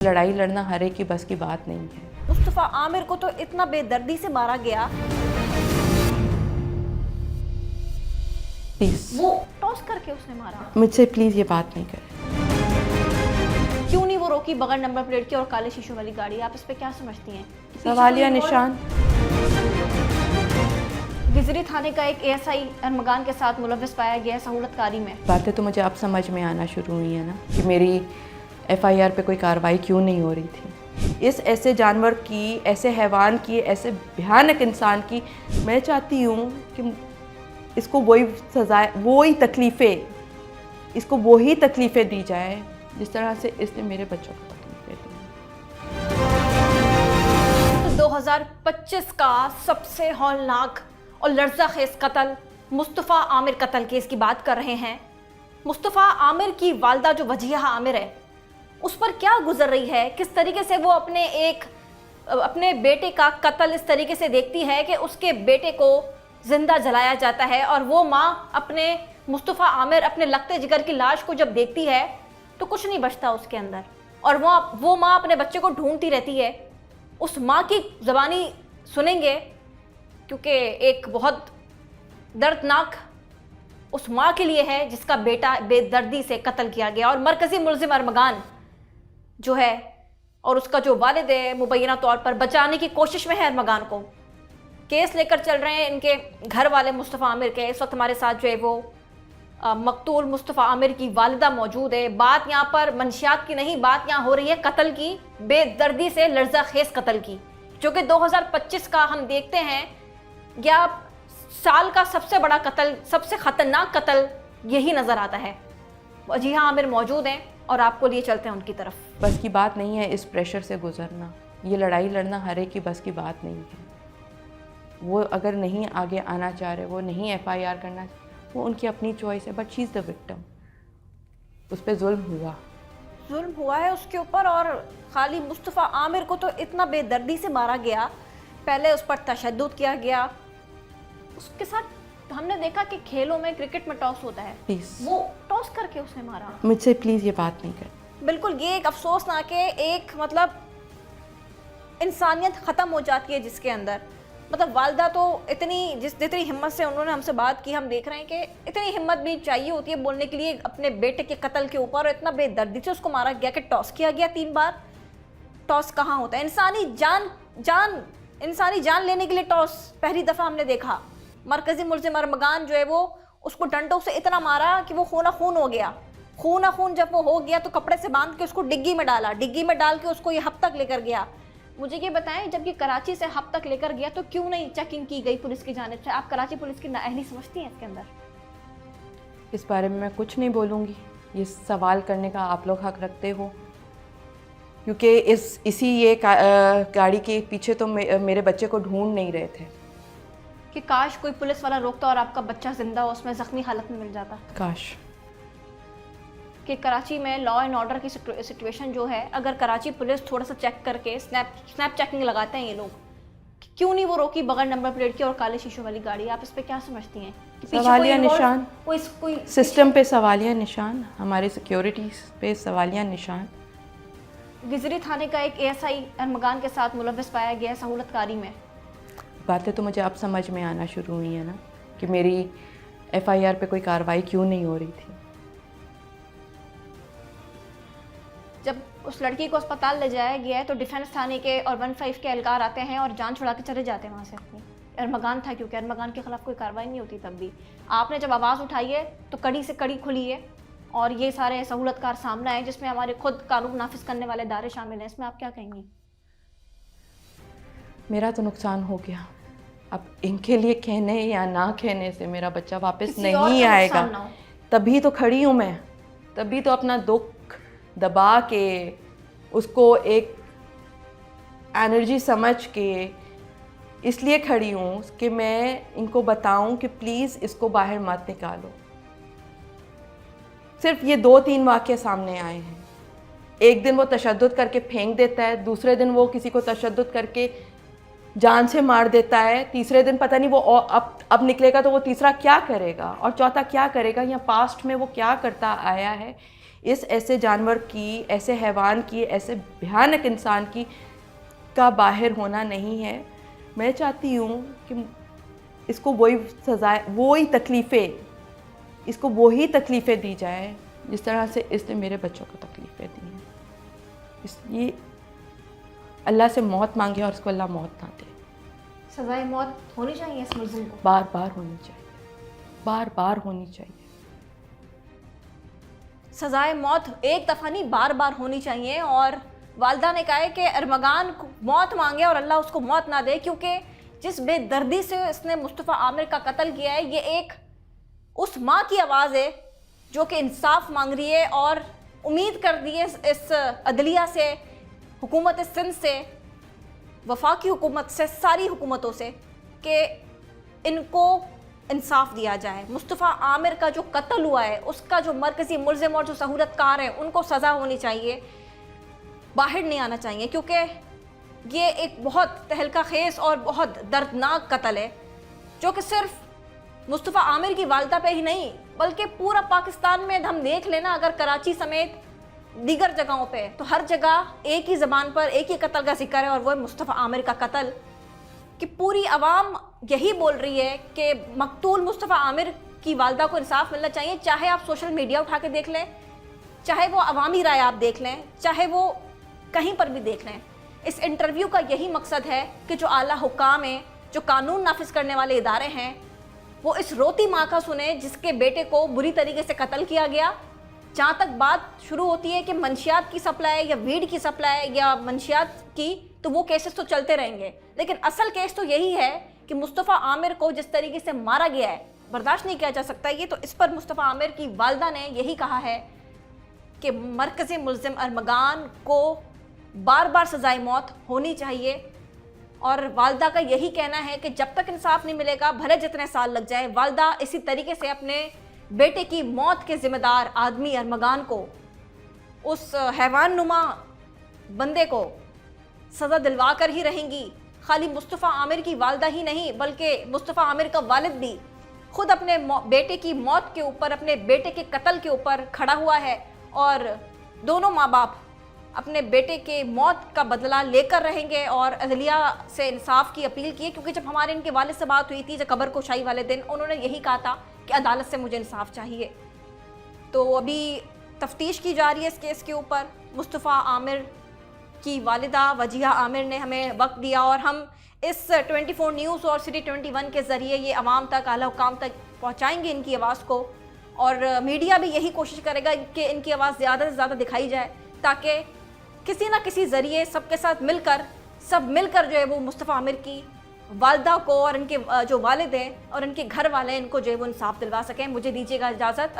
लड़ाई लड़ना हर एक की बस की बात नहीं है। मुस्तफ़ा आमिर को तो इतना बेदर्दी से मारा गया, प्लीज वो टॉस करके उसने मारा। मुझसे प्लीज ये बात नहीं करें। क्यों नहीं वो रोकी बगैर नंबर प्लेट की और काले शीशों वाली गाड़ी? आप इस पे क्या समझती हैं? सवालिया निशान। गिजरी थाने का एक एएसआई अरमगान के साथ मुलव्वस पाया गया है सहूलतकारी में। बातें तो मुझे अब समझ में आना शुरू हुई है ना कि मेरी एफआईआर पे कोई कार्रवाई क्यों नहीं हो रही थी। इस ऐसे जानवर की, ऐसे हैवान की, ऐसे भयानक इंसान की मैं चाहती हूँ कि इसको वही सजा, वही तकलीफ़ें, इसको वही तकलीफ़ें दी जाए जिस तरह से इसने मेरे बच्चों को तकलीफ़ें दी। 2025 का सबसे हौलनाक और लर्ज़ाखेज़ कत्ल मुस्तफ़ा आमिर कत्ल केस की बात कर रहे हैं। मुस्तफ़ा आमिर की वालदा जो वजीहा आमिर है, उस पर क्या गुजर रही है, किस तरीके से वो अपने बेटे का कत्ल इस तरीके से देखती है कि उसके बेटे को जिंदा जलाया जाता है, और वो माँ अपने मुस्तफ़ा आमिर अपने लगते जिगर की लाश को जब देखती है तो कुछ नहीं बचता उसके अंदर, और वो माँ अपने बच्चे को ढूंढती रहती है। उस माँ की ज़बानी सुनेंगे, क्योंकि एक बहुत दर्दनाक उस माँ के लिए है जिसका बेटा बेदर्दी से कत्ल किया गया, और मरकज़ी मुलजिम अरमगान जो है और उसका जो वालिद है मुबैना तौर पर बचाने की कोशिश में है अरमगान को। केस लेकर चल रहे हैं इनके घर वाले मुस्तफ़ा आमिर के। इस वक्त हमारे साथ जो है वो मकतूल मुस्तफ़ा आमिर की वालिदा मौजूद है। बात यहाँ पर मंशियात की नहीं, बात यहाँ हो रही है कत्ल की, बेदर्दी से लर्ज़ाखेज़ कत्ल की, जो कि 2025 का हम देखते हैं या साल का सबसे बड़ा कत्ल, सबसे ख़तरनाक कत्ल यही नज़र आता है। जी हाँ, आमिर मौजूद हैं और आपको लिए चलते हैं उनकी तरफ। बस की बात नहीं है इस प्रेशर से गुजरना, ये लड़ाई लड़ना हर एक की बस की बात नहीं है। वो अगर नहीं आगे आना चाह रहे, वो नहीं एफआईआर करना, वो उनकी अपनी चॉइस है, but she is the victim. उस पर जुल्म हुआ है उसके ऊपर, और खाली मुस्तफ़ा आमिर को तो इतना बेदर्दी से मारा गया, पहले उस पर तशद्दुद किया गया। उसके साथ हमने देखा कि खेलों में, क्रिकेट में टॉस होता है, वो टॉस करके उसने मारा। मुझसे प्लीज़ ये बात नहीं करें। बिल्कुल, ये एक अफसोसनाक है, एक मतलब इंसानियत ख़त्म हो जाती है जिसके अंदर। मतलब वालदा तो जितनी हिम्मत से उन्होंने हमसे बात की, हम देख रहे हैं कि इतनी हिम्मत भी चाहिए होती है बोलने के लिए अपने बेटे के कत्ल के ऊपर, और इतना बेदर्दी से उसको मारा गया कि टॉस किया गया 3 बार। टॉस कहाँ होता है? इंसानी जान लेने के लिए टॉस पहली दफ़ा हमने देखा। मरकज़ी मुलजिम अरमगान जो है वो उसको डंडों से इतना मारा कि वो खूना खून हो गया। खूना खून जब वो हो गया तो कपड़े से बांध के उसको डिग्गी में डाला, डिग्गी में डाल के उसको ये हब तक लेकर गया। मुझे ये बताएं, जब ये कराची से हब तक लेकर गया तो क्यों नहीं चेकिंग की गई पुलिस की जानिब से? आप कराची पुलिस की नाअहली समझती हैं इसके अंदर? इस बारे में मैं कुछ नहीं बोलूँगी, ये सवाल करने का आप लोग हक रखते हो, क्योंकि इसी गाड़ी के पीछे तो मेरे बच्चे को ढूंढ नहीं रहे थे कि काश कोई पुलिस वाला रोकता और आपका बच्चा जिंदा हो, उसमें ज़ख्मी हालत में मिल जाता। काश कि कराची में लॉ एंड ऑर्डर की सिचुएशन जो है, अगर कराची पुलिस थोड़ा सा चेक करके स्नैप चेकिंग लगाते हैं ये लोग, क्यों नहीं वो रोकी बगैर नंबर प्लेट की और काले शीशों वाली गाड़ी? आप इस पे क्या समझती हैं? सवालिया निशान, कोई सिस्टम पे सवालिया निशान, हमारे सिक्योरिटी पे सवालिया निशान। गिजरी थाने का एक एएसआई अरमगान के साथ मुलव्वस पाया गया है सहूलतकारी में। बातें तो मुझे अब समझ में आना शुरू हुई है ना कि मेरी एफआईआर पे कोई कार्रवाई क्यों नहीं हो रही थी। जब उस लड़की को अस्पताल ले जाया गया है तो डिफेंस थाने के और 15 के एहलकार आते हैं और जान छुड़ा के चले जाते हैं वहाँ से। अपनी अरमगान था, क्योंकि अरमगान के खिलाफ कोई कार्रवाई नहीं होती। तब भी आपने जब आवाज़ उठाई है तो कड़ी से कड़ी खुली है, और ये सारे सहूलतकार सामना है जिसमें हमारे खुद कानून नाफिज करने वाले इदारे शामिल हैं। इसमें आप क्या कहेंगी? मेरा तो नुकसान हो गया, अब इनके लिए कहने या ना कहने से मेरा बच्चा वापस नहीं आएगा। तभी तो खड़ी हूँ मैं, तभी तो अपना दुख दबा के उसको एक एनर्जी समझ के इसलिए खड़ी हूँ कि मैं इनको बताऊँ कि प्लीज़ इसको बाहर मत निकालो। सिर्फ ये 2-3 वाक़ये सामने आए हैं। एक दिन वो तशद्दुद करके फेंक देता है, दूसरे दिन वो किसी को तशद्दुद करके जान से मार देता है, तीसरे दिन पता नहीं वो अब निकलेगा तो वो तीसरा क्या करेगा और चौथा क्या करेगा, या पास्ट में वो क्या करता आया है, इस ऐसे जानवर की, ऐसे हैवान की, ऐसे भयानक इंसान की का बाहर होना नहीं है। मैं चाहती हूँ कि इसको वही सज़ाएं, वही तकलीफ़ें, इसको वही तकलीफ़ें दी जाए जिस तरह से इसने मेरे बच्चों को तकलीफ़ें दी हैं। इसलिए अल्लाह से मौत मांगे और उसको अल्लाह मौत ना दे। सजाए मौत होनी चाहिए इस मुल्ज़िम को? बार बार होनी चाहिए, बार बार होनी चाहिए। सजाए मौत एक दफ़ा नहीं, बार बार होनी चाहिए। और वालदा ने कहा है कि अरमगान मौत मांगे और अल्लाह उसको मौत ना दे, क्योंकि जिस बेदर्दी से इसने मुस्तफ़ा आमिर का कत्ल किया है, ये एक उस माँ की आवाज़ है जो कि इंसाफ मांग रही है और उम्मीद कर दी है इस अदलिया से, हुकूमत सिंध से, वफाकी हुकूमत से, सारी हुकूमतों से कि इनको इंसाफ दिया जाए। मुस्तफ़ा आमिर का जो कत्ल हुआ है उसका जो मरकज़ी मुल्ज़िम और जो सहूलतकार हैं उनको सज़ा होनी चाहिए, बाहर नहीं आना चाहिए, क्योंकि ये एक बहुत तहलका खेस और बहुत दर्दनाक कत्ल है जो कि सिर्फ मुस्तफ़ा आमिर की वालदा पे ही नहीं बल्कि पूरा पाकिस्तान में हम देख लेना, अगर कराची समेत दीगर जगहों पे, तो हर जगह एक ही ज़बान पर एक ही कत्ल का जिक्र है और वो है मुस्तफ़ा आमिर का कत्ल। कि पूरी आवाम यही बोल रही है कि मकतूल मुस्तफ़ा आमिर की वालदा को इंसाफ मिलना चाहिए, चाहे आप सोशल मीडिया उठा के देख लें, चाहे वो अवामी राय आप देख लें, चाहे वो कहीं पर भी देख लें। इस इंटरव्यू का यही मकसद है कि जो आला हुकाम हैं, जो कानून नाफिज करने वाले इदारे हैं, वो इस रोती माँ का सुने जिसके बेटे को बुरी तरीके से कत्ल किया गया। जहाँ तक बात शुरू होती है कि मंशियात की सप्लाई या वीड की सप्लाई या मंशियात की, तो वो केसेस तो चलते रहेंगे, लेकिन असल केस तो यही है कि मुस्तफ़ा आमिर को जिस तरीके से मारा गया है बर्दाश्त नहीं किया जा सकता ये। तो इस पर मुस्तफ़ा आमिर की वालदा ने यही कहा है कि मरकज़ी मुल्ज़िम अरमगान को बार बार सज़ाए मौत होनी चाहिए। और वालदा का यही कहना है कि जब तक इंसाफ नहीं मिलेगा, भले जितने साल लग जाए, वालदा इसी तरीके से अपने बेटे की मौत के ज़िम्मेदार आदमी अरमगान को, उस हैवान नुमा बंदे को सज़ा दिलवा कर ही रहेंगी। खाली मुस्तफ़ा आमिर की वालदा ही नहीं बल्कि मुस्तफ़ा आमिर का वालिद भी खुद अपने बेटे की मौत के ऊपर, अपने बेटे के कत्ल के ऊपर खड़ा हुआ है और दोनों माँ बाप अपने बेटे के मौत का बदला लेकर रहेंगे और अदलिया से इंसाफ की अपील की है। क्योंकि जब हमारे इनके वालिद से बात हुई थी, जब कब्र कुशाई वाले दिन, उन्होंने यही कहा था कि अदालत से मुझे इंसाफ चाहिए। तो अभी तफ्तीश की जा रही है इस केस के ऊपर। मुस्तफ़ा आमिर की वालिदा वजीहा आमिर ने हमें वक्त दिया और हम इस 24 न्यूज़ और सिटी 21 के ज़रिए ये आवाम तक, आला हुकाम तक पहुँचाएँगे इनकी आवाज़ को। और मीडिया भी यही कोशिश करेगा कि इनकी आवाज़ ज़्यादा से ज़्यादा दिखाई जाए, ताकि किसी ना किसी ज़रिए सबके साथ मिलकर, सब मिलकर जो है वो मुस्तफ़ा आमिर की वालदा को और इनके जो वालिद हैं और इनके घर वाले हैं, इनको जो है वो इंसाफ दिलवा सकें। मुझे दीजिएगा इजाज़त।